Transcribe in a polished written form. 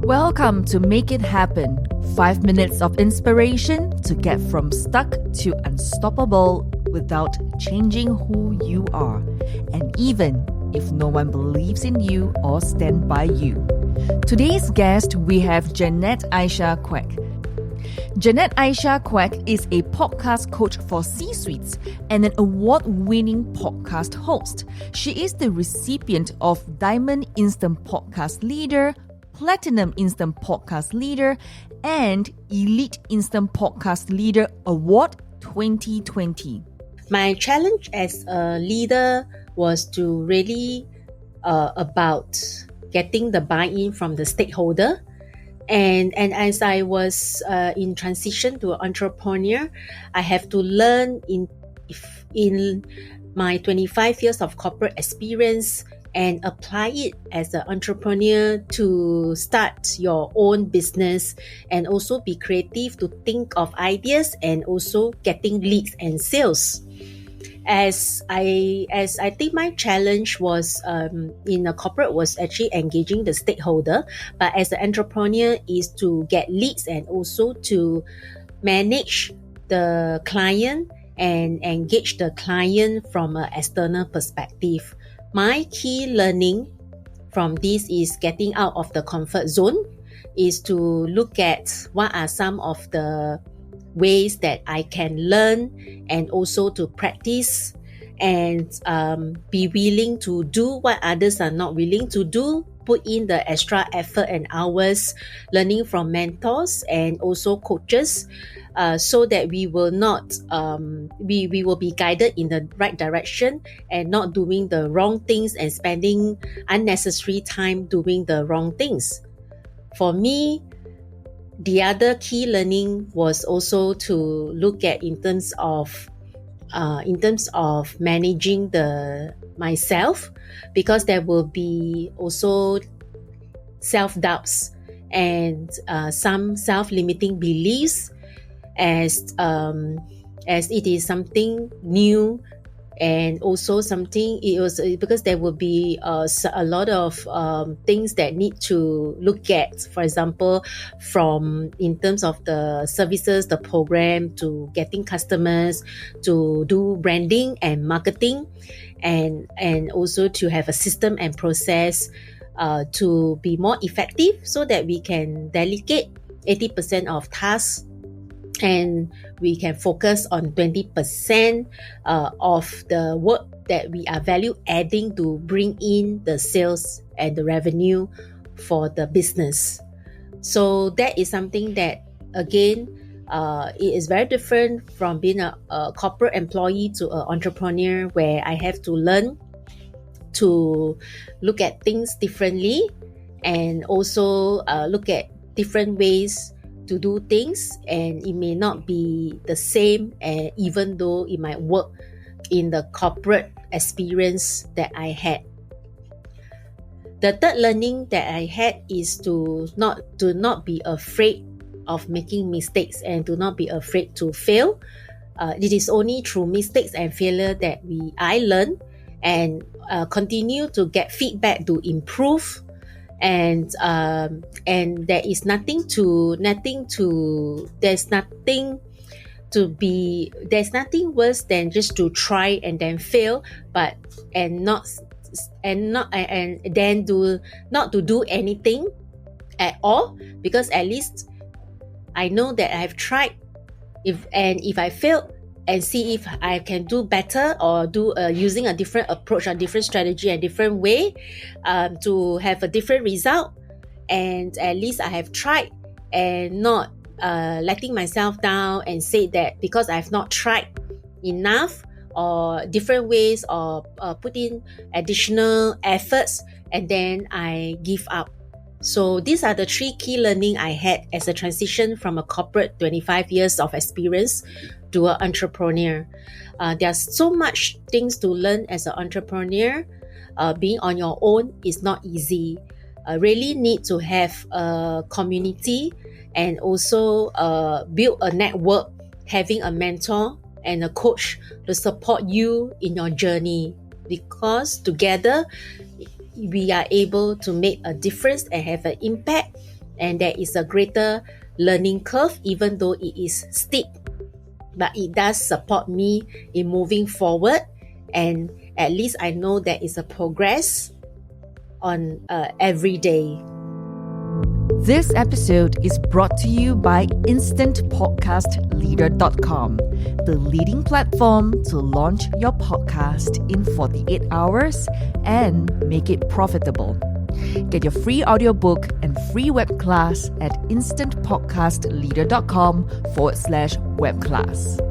Welcome to Make It Happen. 5 minutes of inspiration to get from stuck to unstoppable without changing who you are, and even if no one believes in you or stand by you. Today's guest, we have Jeanette Aisyah Quek. Jeanette Aisyah Quek is a podcast coach for C-suites and an award-winning podcast host. She is the recipient of Diamond Instant Podcast Leader, Platinum Instant Podcast Leader, and Elite Instant Podcast Leader Award 2020. My challenge as a leader was to really about getting the buy-in from the stakeholder. And as I was in transition to an entrepreneur, I have to learn in my 25 years of corporate experience and apply it as an entrepreneur to start your own business and also be creative to think of ideas and also getting leads and sales. As I think my challenge was in a corporate was actually engaging the stakeholder, but as an entrepreneur is to get leads and also to manage the client and engage the client from an external perspective. My key learning from this is getting out of the comfort zone, is to look at what are some of the ways that I can learn and also to practice and be willing to do what others are not willing to do, put in the extra effort and hours, learning from mentors and also coaches, so that we will not we will be guided in the right direction and not doing the wrong things and spending unnecessary time doing the wrong things. For me, the other key learning was also to look at in terms of managing myself, because there will be also self-doubts and some self-limiting beliefs as it is something new. And also something, it was because there will be a lot of things that need to look at. For example, from in terms of the services, the program, to getting customers, to do branding and marketing, and also to have a system and process to be more effective, so that we can delegate 80% of tasks and we can focus on 20% of the work that we are value adding to bring in the sales and the revenue for the business. So that is something that, again, it is very different from being a corporate employee to an entrepreneur, where I have to learn to look at things differently and also look at different ways to do things, and it may not be the same, and even though it might work in the corporate experience that I had. The third learning that I had is to not be afraid of making mistakes and to not be afraid to fail. It is only through mistakes and failure that I learn and continue to get feedback to improve. And there is nothing worse than just to try and then fail, and not to do anything at all, because at least I know that I've tried. If I fail, and see if I can do better or do using a different approach or different strategy and different way to have a different result. And at least I have tried, and not letting myself down and say that because I've not tried enough or different ways or put in additional efforts and then I give up. So these are the three key learning I had as a transition from a corporate 25 years of experience to an entrepreneur. There's so much things to learn as an entrepreneur. Being on your own is not easy. Really need to have a community and also build a network, having a mentor and a coach to support you in your journey, because together we are able to make a difference and have an impact and there is a greater learning curve, even though it is steep, but it does support me in moving forward, and at least I know there is a progress on every day. This episode is brought to you by InstantPodcastLeader.com, the leading platform to launch your podcast in 48 hours and make it profitable. Get your free audiobook and free web class at InstantPodcastLeader.com/webclass.